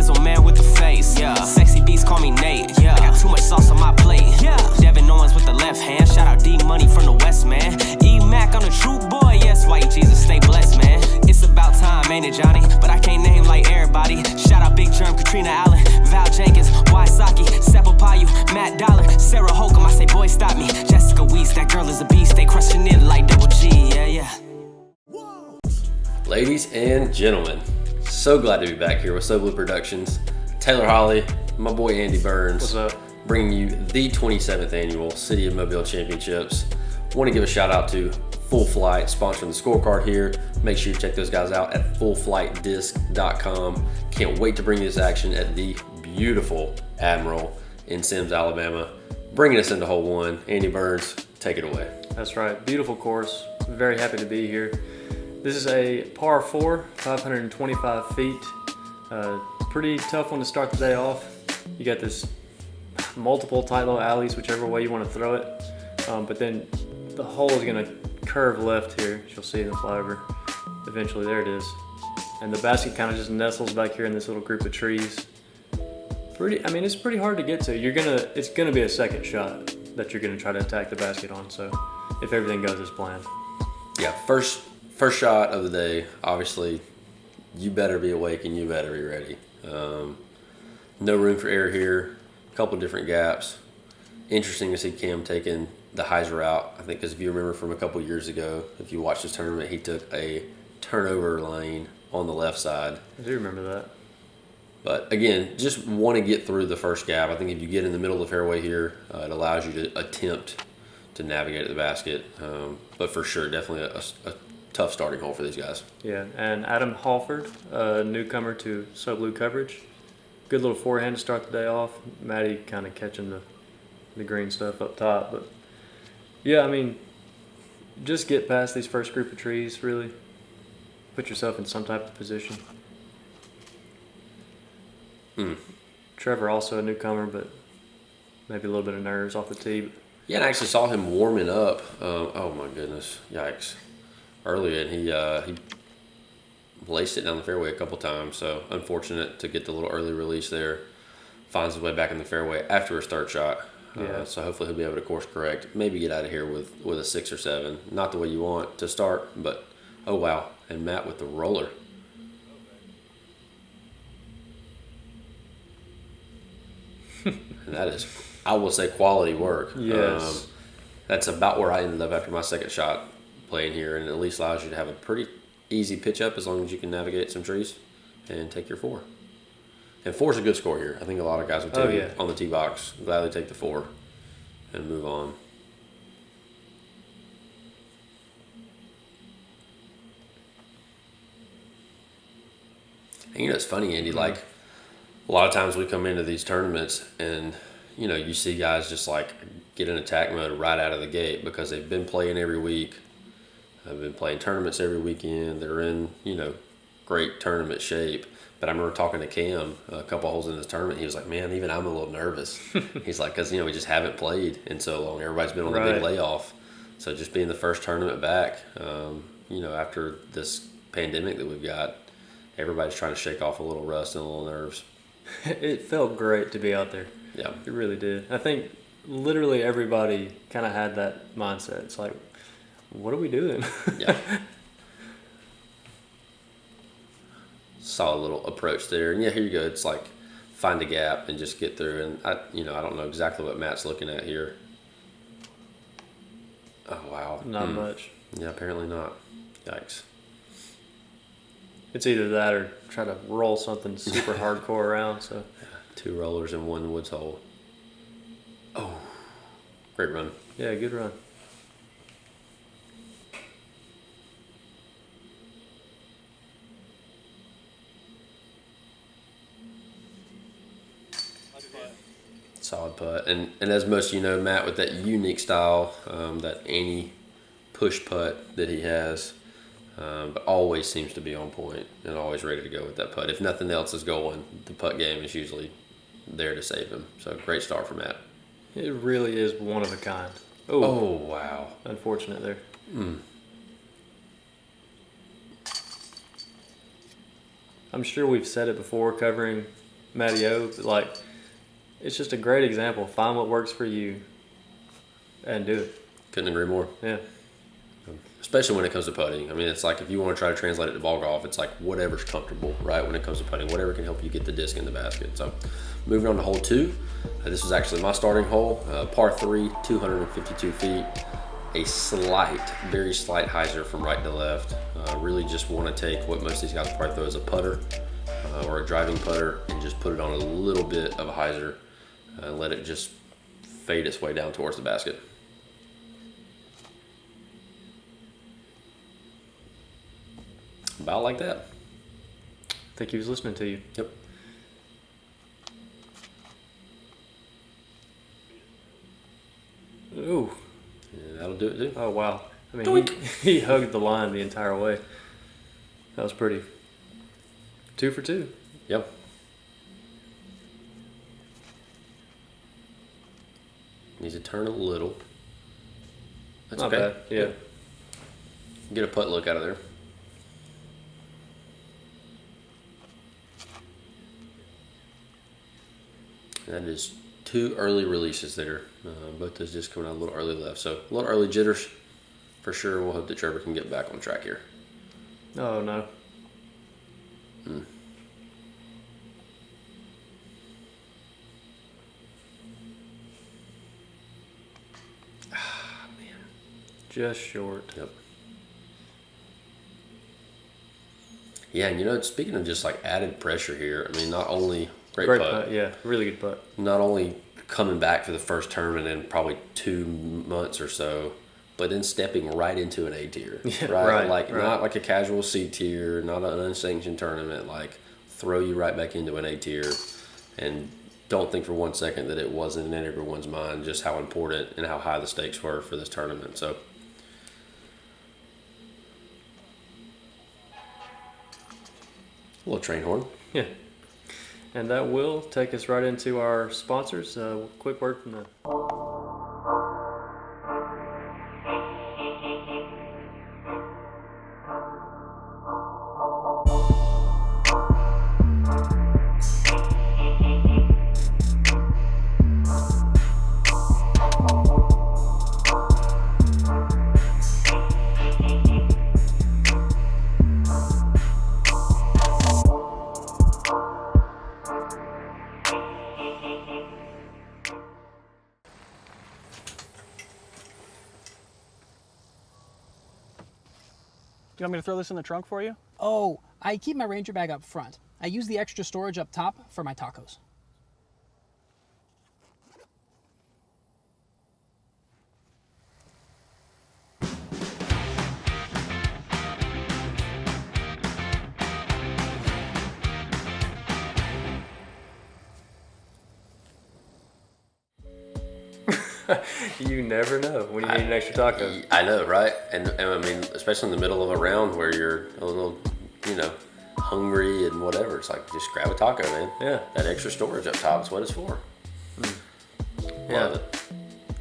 Grizzle man with the face. Yeah. Sexy beats call me Nate. Yeah. I got too much sauce on my plate. Yeah. Devin Owens with the left hand. Shout out D Money from the West, man. E Mac, I'm the true boy. Yes, white Jesus, stay blessed, man. It's about time, ain't it, Johnny? But I can't name like everybody. Shout out Big Germ, Katrina Allen, Val Jenkins, Wysocki, Seppa Payu, Matt Dollar, Sarah Holcomb. I say, boy, stop me. Jessica Weiss, that girl is a beast. They crushing it like double G. Yeah, yeah. Ladies and gentlemen, so glad to be back here with So Blue Productions. Tailor, Holley, my boy Andy Burns. What's up? Bringing you the 27th annual City of Mobile Championships. Want to give a shout out to Full Flight, sponsoring the scorecard here. Make sure you check those guys out at fullflightdisc.com. Can't wait to bring you this action at the beautiful Admiral in Semmes, Alabama. Bringing us into hole one, Andy Burns, take it away. That's right. Beautiful course. Very happy to be here. This is a par 4, 525 feet. Pretty tough one to start the day off. You got this multiple tight little alleys, whichever way you want to throw it. But then the hole is going to curve left here, as you'll see in the flyover. Eventually, there it is. And the basket kind of just nestles back here in this little group of trees. It's pretty hard to get to. It's gonna be a second shot that you're gonna try to attack the basket on. So if everything goes as planned. Yeah, first shot of the day. Obviously, you better be awake and you better be ready. No room for error here. A couple different gaps. Interesting to see Cam taking the Heiser route. I think because if you remember from a couple years ago, if you watched this tournament, he took a turnover lane on the left side. I do remember that. But again, just want to get through the first gap. I think if you get in the middle of the fairway here, it allows you to attempt to navigate the basket. But for sure, definitely a tough starting hole for these guys. Yeah, and Adam Halford, a newcomer to So Blue coverage. Good little forehand to start the day off. Maddie kind of catching the green stuff up top. But yeah, just get past these first group of trees, really. Put yourself in some type of position. Trevor also a newcomer, but maybe a little bit of nerves off the tee. Yeah, and I actually saw him warming up. Oh my goodness, yikes! Earlier, and he laced it down the fairway a couple times. So unfortunate to get the little early release there. Finds his way back in the fairway after his third shot. Yeah. So hopefully he'll be able to course correct. Maybe get out of here with a 6 or 7. Not the way you want to start, but oh wow! And Matt with the roller. And that is, I will say, quality work. Yes. That's about where I ended up after my second shot playing here, and it at least allows you to have a pretty easy pitch up as long as you can navigate some trees and take your 4. And 4 is a good score here. I think a lot of guys would take it on the tee box, gladly take the 4 and move on. And it's funny, Andy, like a lot of times we come into these tournaments and, you see guys just like get in attack mode right out of the gate because they've been playing every week. They've been playing tournaments every weekend. They're in, great tournament shape. But I remember talking to Cam a couple holes in this tournament. He was like, man, even I'm a little nervous. He's like, because, we just haven't played in so long. Everybody's been on the big layoff. So just being the first tournament back, after this pandemic that we've got, everybody's trying to shake off a little rust and a little nerves. It felt great to be out there. Yeah. It really did. I think literally everybody kind of had that mindset. It's like, what are we doing? Yeah. Solid little approach there. And yeah, here you go. It's like find a gap and just get through. And I don't know exactly what Matt's looking at here. Oh, wow. Not much. Yeah, apparently not. Yikes. It's either that or try to roll something super hardcore around. So 2 rollers and 1 woods hole. Oh, great run. Yeah, good run. Solid putt. And as most of you know, Matt, with that unique style, that Annie push putt that he has, but always seems to be on point and always ready to go with that putt. If nothing else is going, the putt game is usually there to save him. So great start for Matt. It really is one of a kind. Oh wow. Unfortunate there. I'm sure we've said it before covering Matty O, but like, it's just a great example. Find what works for you and do it. Couldn't agree more. Yeah. Especially when it comes to putting. I mean, it's like if you want to try to translate it to ball golf, it's like whatever's comfortable, right? When it comes to putting, whatever can help you get the disc in the basket. So, moving on to hole 2. This was actually my starting hole, par 3, 252 feet. A slight, very slight hyzer from right to left. Really just want to take what most of these guys probably throw as a putter or a driving putter and just put it on a little bit of a hyzer and let it just fade its way down towards the basket. About like that. I think he was listening to you. Yep. Ooh. Yeah, that'll do it too. Oh, wow. I mean, he hugged the line the entire way. That was pretty. 2 for 2. Yep. Needs to turn a little. That's Not okay. bad. Yeah. Get a putt look out of there. That is 2 early releases there. Both those just coming out a little early left. So a little early jitters for sure. We'll hope that Trevor can get back on track here. Oh, no. Ah, man. Just short. Yep. Yeah, and you know, speaking of just like added pressure here, I mean, not only great putt. Yeah, really good putt. Not only coming back for the first tournament in probably 2 months or so, but then stepping right into an A tier. Yeah, right? right. Not like a casual C tier, not an unsanctioned tournament, like throw you right back into an A tier. And don't think for 1 second that it wasn't in everyone's mind just how important and how high the stakes were for this tournament. So a little train horn. Yeah. And that will take us right into our sponsors. Quick word from the... Do you want me to throw this in the trunk for you? Oh, I keep my Ranger bag up front. I use the extra storage up top for my tacos. You never know when you need an extra taco. I know, right? And I mean, especially in the middle of a round where you're a little, hungry and whatever. It's like, just grab a taco, man. Yeah. That extra storage up top is what it's for. Yeah. Love it.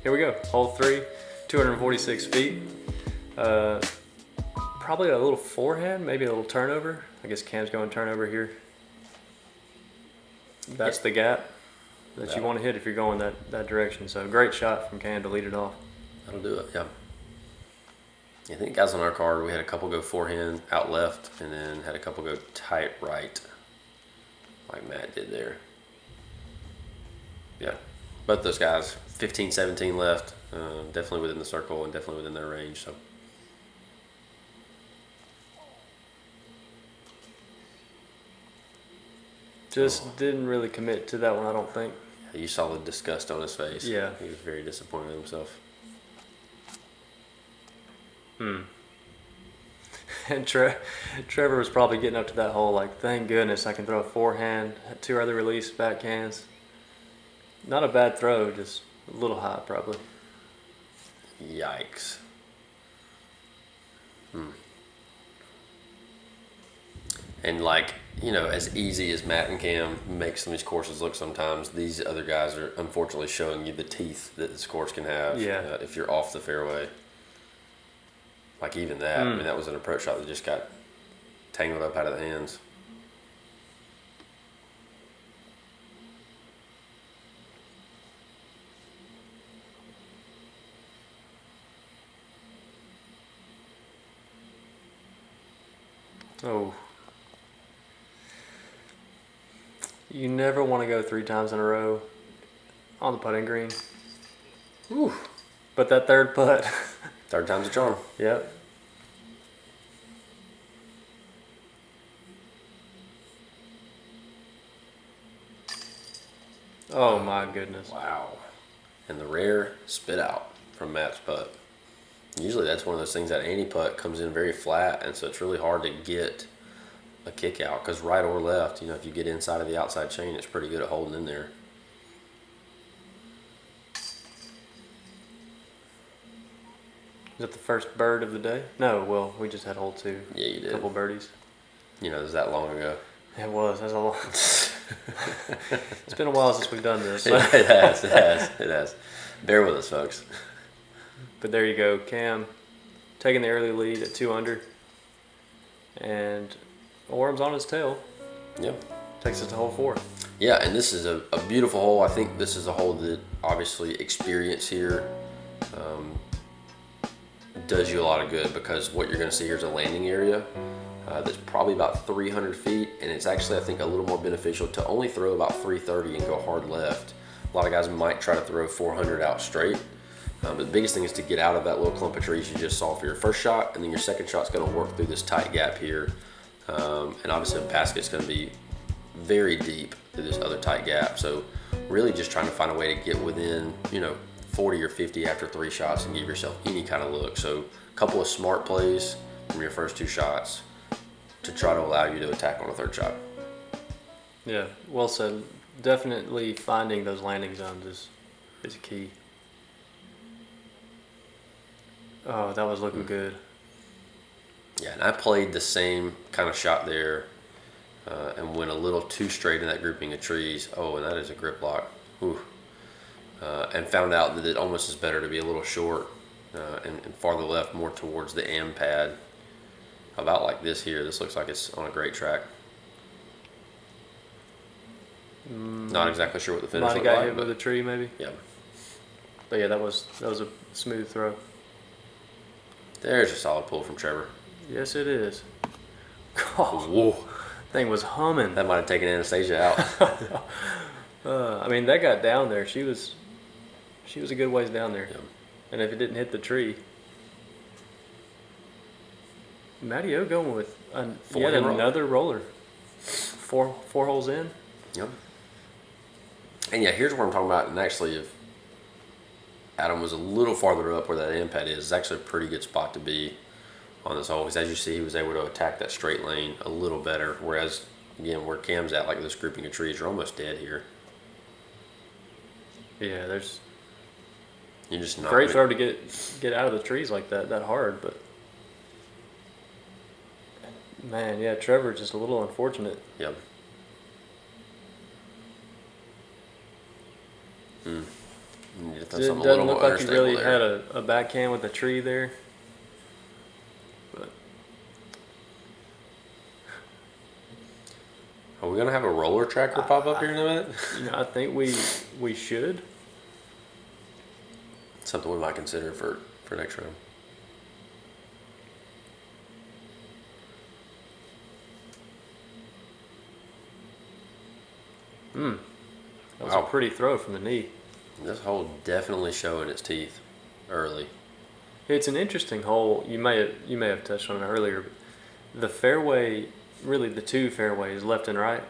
Here we go. Hole 3, 246 feet. Probably a little forehand, maybe a little turnover. I guess Cam's going turnover here. That's the gap that you want to hit if you're going that direction. So great shot from Cam to lead it off. That'll do it, yeah. I think guys on our card, we had a couple go forehand out left and then had a couple go tight right, like Matt did there. Yeah, both those guys, 15, 17 left, definitely within the circle and definitely within their range. So. Just didn't really commit to that one, I don't think. You saw the disgust on his face. Yeah. He was very disappointed in himself. And Trevor was probably getting up to that hole like, thank goodness I can throw a forehand, 2 early release backhands. Not a bad throw, just a little high probably. Yikes. And as easy as Matt and Cam make some of these courses look sometimes, these other guys are unfortunately showing you the teeth that this course can have if you're off the fairway. Like even that, I mean, that was an approach shot that just got tangled up out of the hands. Oh. You never want to go 3 times in a row on the putting green. Whew. But that third putt. Third time's a charm. Yep. Oh my goodness. Wow. And the rare spit out from Matt's putt. Usually that's one of those things that any putt comes in very flat, and so it's really hard to get a kick out because right or left, if you get inside of the outside chain, it's pretty good at holding in there. Is that the first bird of the day? No, well, we just had hole 2. Yeah, you did. A couple birdies. It was that long ago. It was. That's a lot. It's been a while since we've done this. It has. Bear with us, folks. But there you go, Cam taking the early lead at 2 under, and Orum's on his tail. Yep. Takes us to hole 4. Yeah, and this is a beautiful hole. I think this is a hole that obviously experience here does you a lot of good, because what you're going to see here is a landing area that's probably about 300 feet, and it's actually, I think, a little more beneficial to only throw about 330 and go hard left. A lot of guys might try to throw 400 out straight. But the biggest thing is to get out of that little clump of trees you just saw for your first shot, and then your second shot's going to work through this tight gap here. And obviously the basket's going to be very deep through this other tight gap. So really just trying to find a way to get within, 40 or 50 after 3 shots and give yourself any kind of look. So a couple of smart plays from your first 2 shots to try to allow you to attack on a third shot. Yeah, well said. Definitely finding those landing zones is key. Oh, that was looking good. Yeah, and I played the same kind of shot there and went a little too straight in that grouping of trees. Oh, and that is a grip lock. Ooh. And found out that it almost is better to be a little short and farther left, more towards the AM pad. About like this here. This looks like it's on a great track. Not exactly sure what the finish Might have looked got like. hit with a tree maybe. Yeah. But yeah, that was a smooth throw. There's a solid pull from Trevor. Yes, it is. God, Whoa. thing was humming. That might have taken Anastasia out. I mean, that got down there. She was a good ways down there. Yeah. And if it didn't hit the tree, Matty O going with yet another roller. Four holes in. Yep. And yeah, here's what I'm talking about. And actually, if Adam was a little farther up where that AM pad is, it's actually a pretty good spot to be on this hole. Because as you see, he was able to attack that straight lane a little better. Whereas, again, where Cam's at, like this grouping of trees, you're almost dead here. Yeah, You're just not great throw to get out of the trees like that hard, but man, yeah, Trevor's just a little unfortunate. Yep. It doesn't look like he really had a backhand with a tree there. But are we gonna have a roller tracker pop up here in a minute? I think we should. Something we might consider for next round. That was a pretty throw from the knee. This hole definitely showing its teeth early. It's an interesting hole. You may have touched on it earlier. But the fairway, really the 2 fairways, left and right,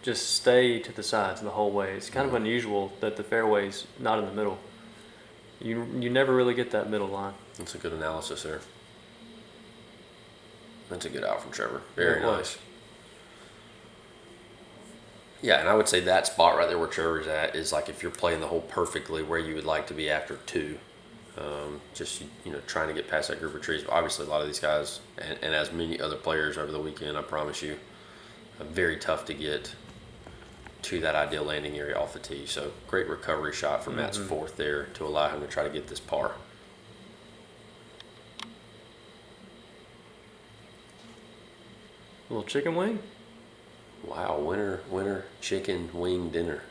just stay to the sides the whole way. It's kind of unusual that the fairway's not in the middle. You never really get that middle line. That's a good analysis there. That's a good out from Trevor. Very nice. Yeah, and I would say that spot right there where Trevor's at is like if you're playing the hole perfectly where you would like to be after 2. Just, trying to get past that group of trees. But obviously, a lot of these guys, and as many other players over the weekend, I promise you, very tough to get to that ideal landing area off the tee. So great recovery shot for Matt's 4th there to allow him to try to get this par. A little chicken wing? Wow, winter chicken wing dinner.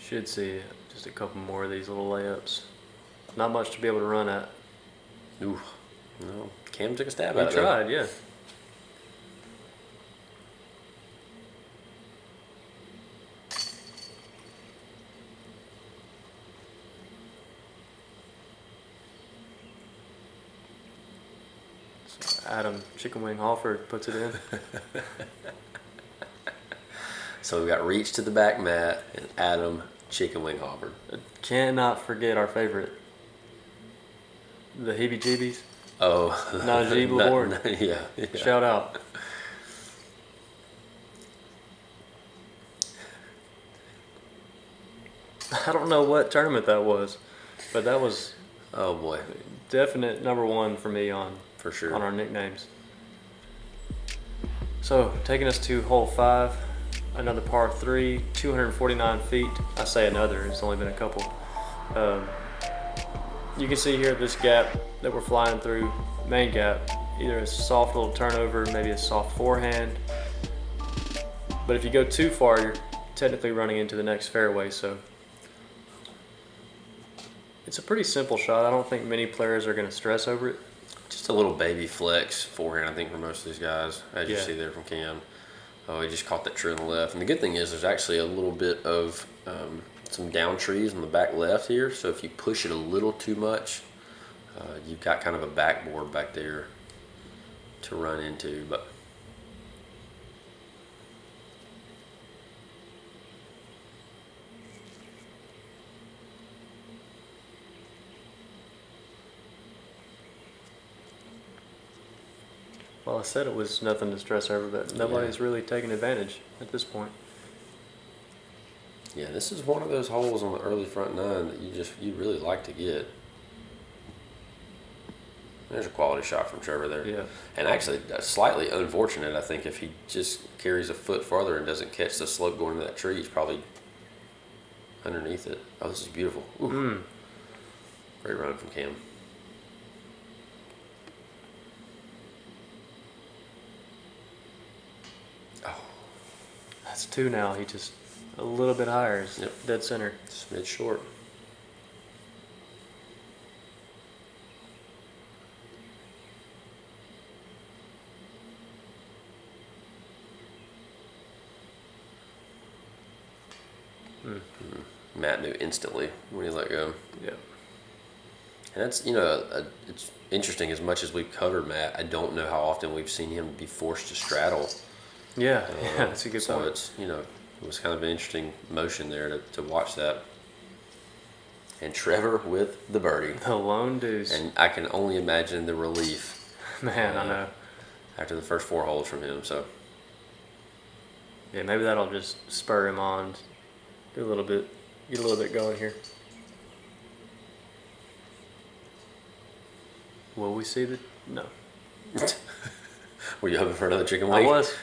Should see Just a couple more of these little layups. Not much to be able to run at. Ooh, no. Cam took a stab We at it. though. tried, yeah. So Adam Chicken Wing Halford puts it in. So we've got Reach to the back mat and Adam Chicken Wing Halford. Cannot forget our favorite. The heebie-jeebies. Oh, Najib Award. Yeah. Shout out. I don't know what tournament that was, but that was Oh boy, definite number one for me on for sure. our nicknames. So taking us to hole 5, another par 3, 249 feet. I say another, it's only been a couple. You can see here this gap that we're flying through, main gap, either a soft little turnover, maybe a soft forehand. But if you go too far, you're technically running into the next fairway, so it's a pretty simple shot. I don't think many players are going to stress over it. Just a little baby flex forehand, I think, for most of these guys, as you Yeah. see there from Cam. Oh, he just caught that tree on the left. And the good thing is there's actually a little bit of some down trees on the back left here. So if you push it a little too much, you've got kind of a backboard back there to run into. But Well, I said it was nothing to stress over, but nobody's really taking advantage at this point. yeah, this is one of those holes on the early front nine that you really like to get. There's a quality shot from Trevor there. Yeah. And actually, slightly unfortunate, I think, if he just carries a foot farther and doesn't catch the slope going into that tree, he's probably underneath it. Oh, this is beautiful. Ooh. Great run from Cam. Oh, That's 2 now. He just a little bit higher. Is Yep. dead center. smidge short. Matt knew instantly when he let go. Yeah. And that's, it's interesting. As much as we've covered Matt, I don't know how often we've seen him be forced to straddle. Yeah. Yeah. That's a good So point. it's, it was kind of an interesting motion there to watch that. And Trevor with the birdie. The lone deuce. And I can only imagine the relief Man, I know. after the first 4 holes from him. So Yeah, maybe that'll just spur him on. Do a little bit, get a little bit going here. Will we see the? No. were you hoping for another chicken I wing? was.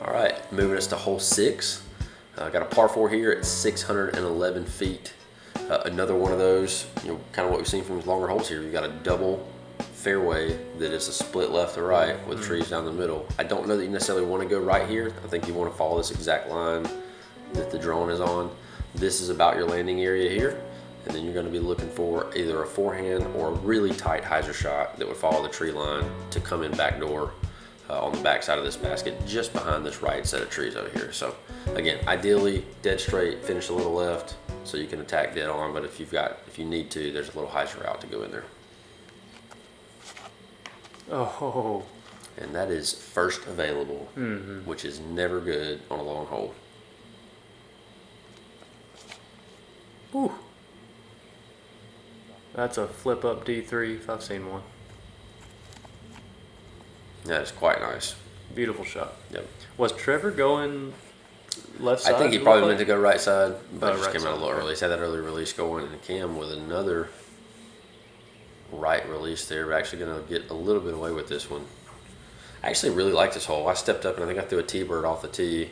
All right, moving us to hole 6. Got a par 4 here at 611 feet. Another one of those, kind of what we've seen from these longer holes here. You've got a double fairway that is a split left to right with trees down the middle. I don't know that you necessarily want to go right here. I think you want to follow this exact line that the drone is on. This is about your landing area here. And then you're going to be looking for either a forehand or a really tight hyzer shot that would follow the tree line to come in backdoor on the back side of this basket, just behind this right set of trees over here. So again, ideally dead straight, finish a little left so you can attack dead on. But if you need to, there's a little hyzer route to go in there. Oh. And that is first available, which is never good on a long hole. Ooh. That's a flip up D3 if I've seen one. That is quite nice. Beautiful shot. Yep. Was Trevor going left side? I think he it probably looked meant to go right side, but just right came out a side, little okay. early. He's had that early release going, and Cam with another right release there. We're actually going to get a little bit away with this one. I actually really like this hole. I stepped up and I think I threw a T-bird off the tee,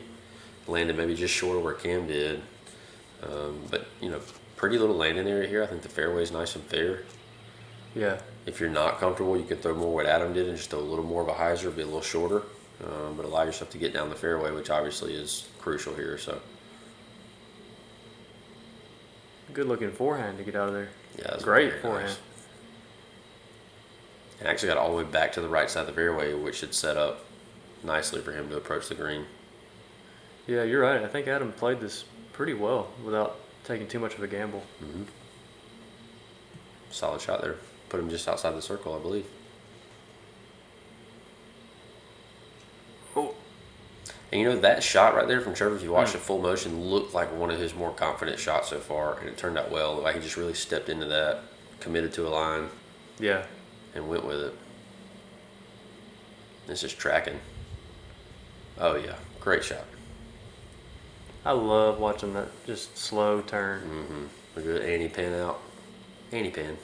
landed maybe just short of where Cam did. But pretty little landing area here. I think the fairway is nice and fair. Yeah. If you're not comfortable, you can throw more what Adam did and just throw a little more of a hyzer, be a little shorter, but allow yourself to get down the fairway, which obviously is crucial here. So good looking forehand to get out of there. Yeah, that's Great very forehand. nice. And actually got all the way back to the right side of the fairway, which should set up nicely for him to approach the green. Yeah, you're right. I think Adam played this pretty well without taking too much of a gamble. Solid shot there. Put him just outside the circle, I believe. Oh, And you know, that shot right there from Trevor, if you watch the full motion, looked like one of his more confident shots so far, and it turned out well. Like he just really stepped into that, committed to a line, yeah. and went with it. It's just tracking. Oh yeah, great shot. I love watching that just slow turn. A good Annie pin out. Annie pin.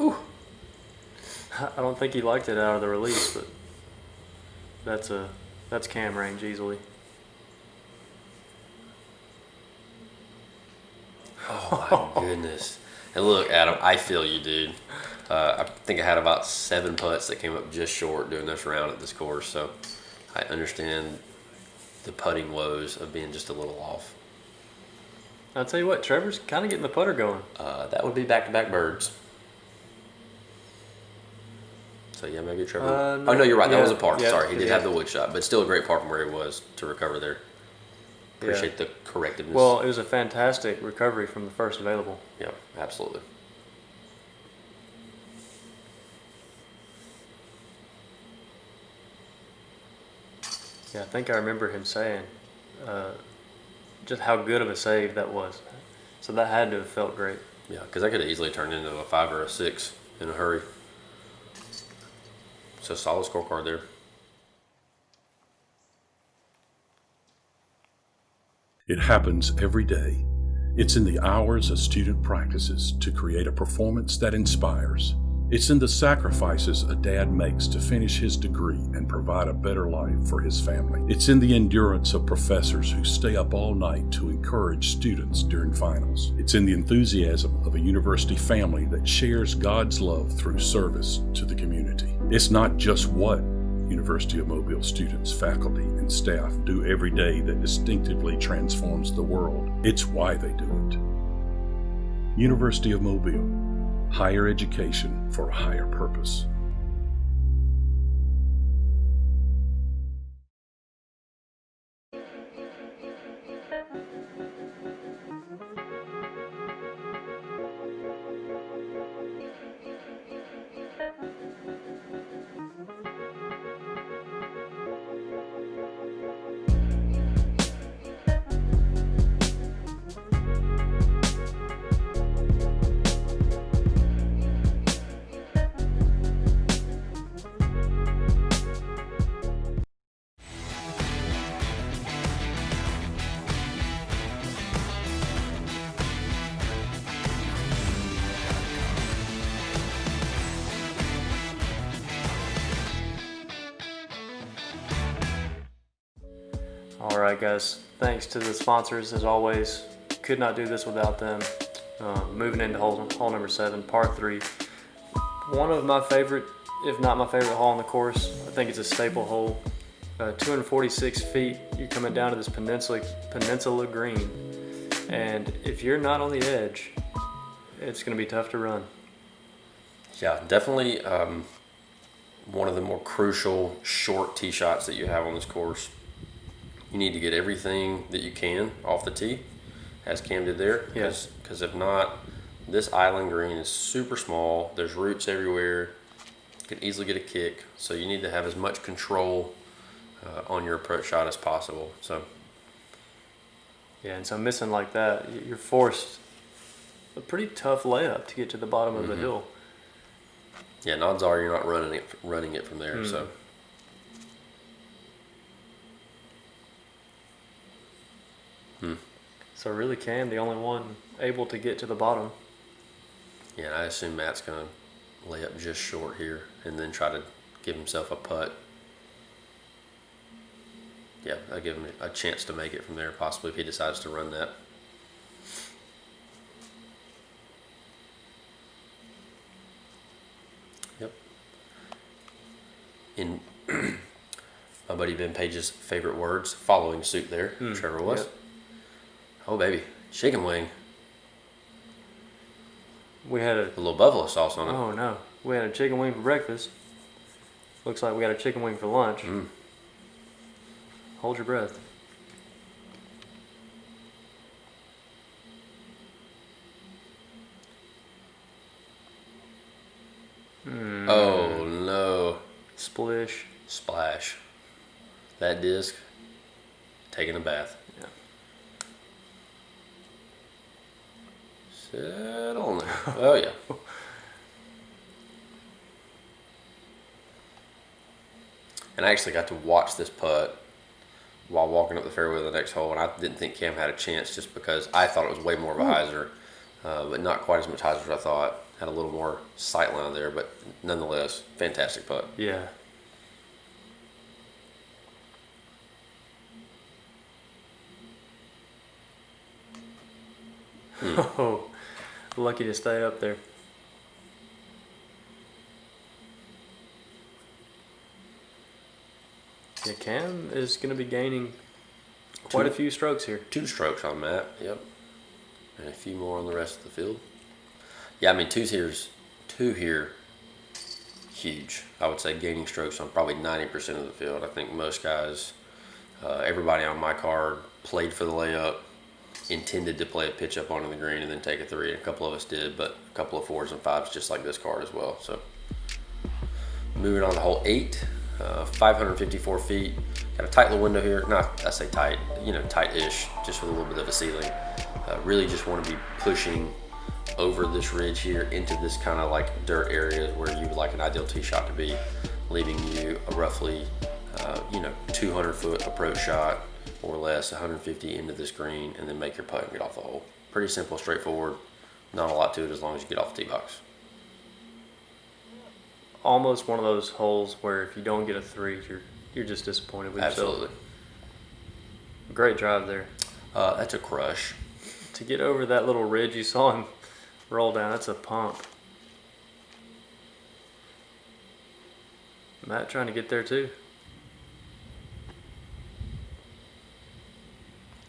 Ooh. I don't think he liked it out of the release, but that's cam range easily. Oh my goodness. And look, Adam, I feel you, dude. I think I had about 7 putts that came up just short doing this round at this course, so I understand the putting woes of being just a little off. I'll tell you what, Trevor's kind of getting the putter going. That would be back-to-back birds. So yeah, maybe Trevor. No, oh no, you're right. That yeah, was a par. yeah, Sorry, he did yeah. have the wood shot, but still a great par from where he was to recover there. Appreciate the correctiveness. Well, it was a fantastic recovery from the first available. Yeah, absolutely. Yeah, I think I remember him saying just how good of a save that was. So that had to have felt great. Yeah, because that could have easily turned into a 5 or a 6 in a hurry. So solid scorecard there. It happens every day. It's in the hours a student practices to create a performance that inspires. It's in the sacrifices a dad makes to finish his degree and provide a better life for his family. It's in the endurance of professors who stay up all night to encourage students during finals. It's in the enthusiasm of a university family that shares God's love through service to the community. It's not just what University of Mobile students, faculty, and staff do every day that distinctively transforms the world. It's why they do it. University of Mobile. Higher education for a higher purpose. All right, guys. Thanks to the sponsors, as always. Could not do this without them. Moving into hole number 7, par 3. One of my favorite, if not my favorite hole on the course. I think it's a staple hole. 246 feet. You're coming down to this peninsula green. And if you're not on the edge, it's going to be tough to run. Yeah, definitely one of the more crucial short tee shots that you have on this course. You need to get everything that you can off the tee, as Cam did there. Yes. Because if not, this island green is super small. There's roots everywhere. You could easily get a kick. So you need to have as much control on your approach shot as possible. So Yeah, and so missing like that, you're forced a pretty tough layup to get to the bottom of the hill. yeah, and odds are you're not running it from there. So. So really Cam, the only one able to get to the bottom. Yeah, and I assume Matt's going to lay up just short here and then try to give himself a putt. Yeah, I'll give him a chance to make it from there, possibly if he decides to run that. Yep. In my buddy Ben Page's favorite words, following suit there, Trevor was. Yep. Oh, baby. Chicken wing. We had a A little buffalo sauce on it. Oh no, we had a chicken wing for breakfast. Looks like we got a chicken wing for lunch. Hold your breath. Oh, no. Splish. Splash. That disc, taking a bath. Yeah. Sit on there. Oh, yeah. And I actually got to watch this putt while walking up the fairway of the next hole, and I didn't think Cam had a chance just because I thought it was way more of a hyzer, but not quite as much hyzer as I thought. Had a little more sight line there, but nonetheless, fantastic putt. Yeah. Oh, lucky to stay up there. Yeah, Cam is going to be gaining quite a few strokes here. 2 strokes on Matt, yep. And a few more on the rest of the field. Yeah, I mean, two here, huge. I would say gaining strokes on probably 90% of the field. I think most guys, everybody on my card played for the layup, intended to play a pitch up onto the green and then take a 3. And a couple of us did, but a couple of 4s and 5s just like this card as well. So moving on to hole 8, 554 feet. Got a tight little window here. Not, I say tight, tight-ish, just with a little bit of a ceiling. Really just want to be pushing over this ridge here into this kind of like dirt areas where you would like an ideal tee shot to be, leaving you a roughly 200 foot approach shot or less, 150 into this green, and then make your putt and get off the hole. Pretty simple, straightforward, not a lot to it as long as you get off the tee box. Almost one of those holes where if you don't get a 3, you're just disappointed with yourself. Absolutely. Great drive there. That's a crush. To get over that little ridge you saw him roll down, that's a pump. Matt trying to get there too.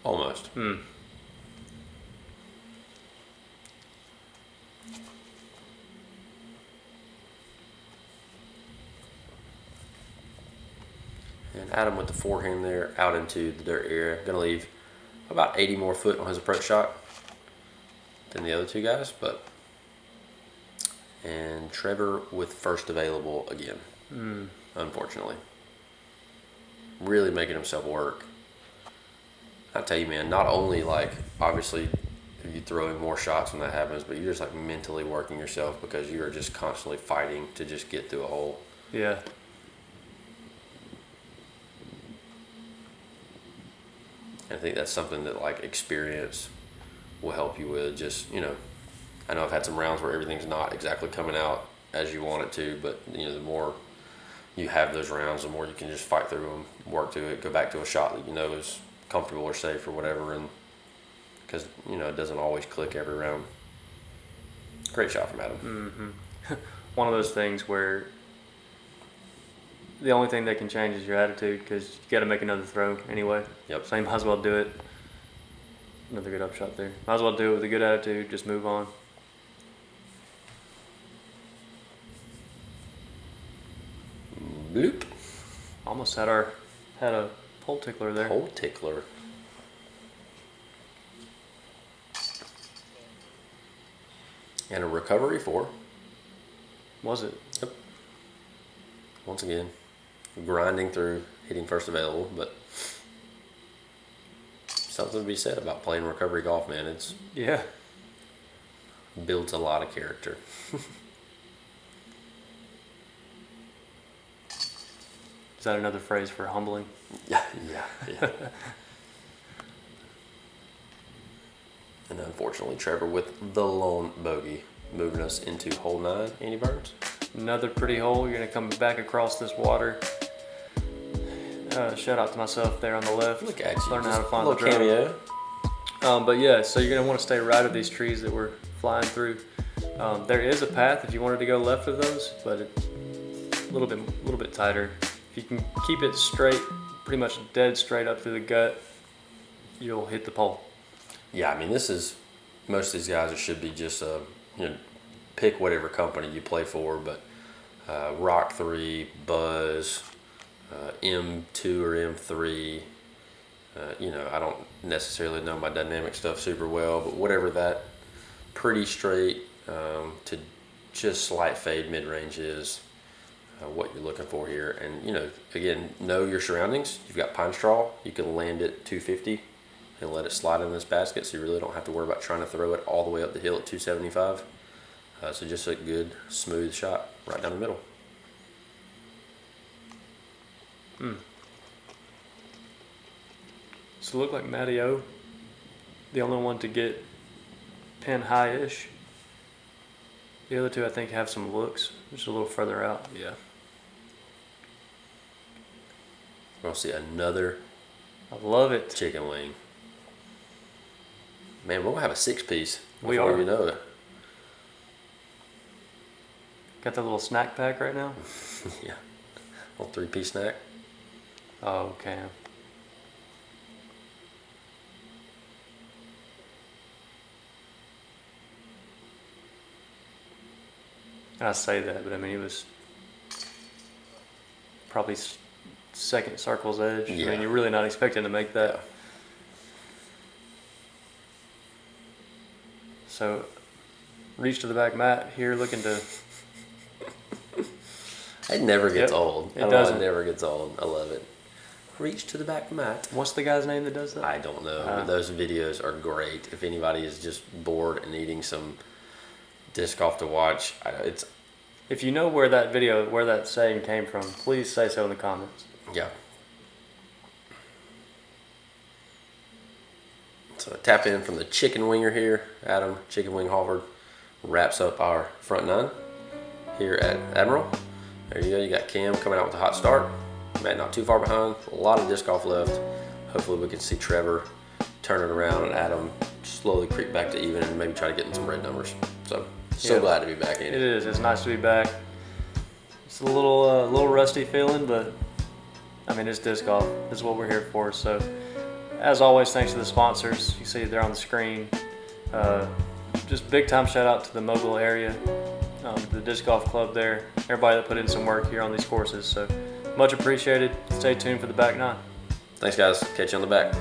Almost. And Adam with the forehand there out into the dirt area. Going to leave about 80 more foot on his approach shot than the other 2 guys, and Trevor with first available again, unfortunately. Really making himself work. I tell you, man, not only like obviously you throwing more shots when that happens, but you're just like mentally working yourself because you are just constantly fighting to just get through a hole. Yeah. I think that's something that like experience will help you with. Just, I know I've had some rounds where everything's not exactly coming out as you want it to, but the more you have those rounds, the more you can just fight through them, work to it, go back to a shot that is comfortable or safe or whatever, and because it doesn't always click every round. Great shot from Adam. One of those things where the only thing that can change is your attitude, because you got to make another throw anyway. Yep. So you might as well do it. Another good upshot there. Might as well do it with a good attitude. Just move on. Bloop. Almost had a hole tickler there. Hole tickler. And a recovery 4. Was it? Yep. Once again, grinding through, hitting first available, but something to be said about playing recovery golf, man. It's builds a lot of character. Is that another phrase for humbling? Yeah. And unfortunately, Trevor with the lone bogey, moving us into hole 9. Andy Burns. Another pretty hole. You're going to come back across this water. Shout out to myself there on the left. Look at you. Learning how to Just find a the little drone. cameo. But yeah, so you're going to want to stay right of these trees that we're flying through. There is a path if you wanted to go left of those, but it's a little bit tighter. If you can keep it straight, pretty much dead straight up through the gut, you'll hit the pole. Yeah, I mean, most of these guys should be just pick whatever company you play for, but Rock 3, Buzz, M2 or M3. I don't necessarily know my dynamic stuff super well, but whatever that pretty straight to just slight fade mid-range is what you're looking for here. And, again, know your surroundings. You've got pine straw. You can land it 250 and let it slide in this basket, so you really don't have to worry about trying to throw it all the way up the hill at 275. So just a good, smooth shot right down the middle. So it looked like Matty O, the only one to get pin high-ish. The other two, I think, have some looks, just a little further out. Yeah. We're going to see another I love it. chicken wing. Man, we're going to have a 6-piece We before are. you know it. Got that little snack pack right now? Yeah. Little 3-piece snack. Oh, okay. I say that, but I mean, it was probably second circle's edge. I Yeah. mean, you're really not expecting to make that. So, reach to the back mat here, looking to. It never gets Yep, old. it I don't doesn't. know, it never gets old. I love it. Reach to the back mat. What's the guy's name that does that? I don't know. But those videos are great. If anybody is just bored and needing some disc golf to watch, it's If you know where that saying came from, please say so in the comments. yeah. So tap in from the chicken winger here. Adam, Chicken Wing Halford, wraps up our front 9 here at Admiral. There you go. You got Cam coming out with a hot start. Matt not too far behind. A lot of disc golf left. Hopefully we can see Trevor turn it around and Adam slowly creep back to even and maybe try to get in some red numbers. So Yeah. glad to be back in It is. It's nice to be back. It's a little rusty feeling, but I mean, it's disc golf. This is what we're here for. So, as always, thanks to the sponsors. You see there on the screen. Just big time shout out to the Mobile area, the disc golf club there. Everybody that put in some work here on these courses. So, much appreciated. Stay tuned for the back 9. Thanks, guys. Catch you on the back.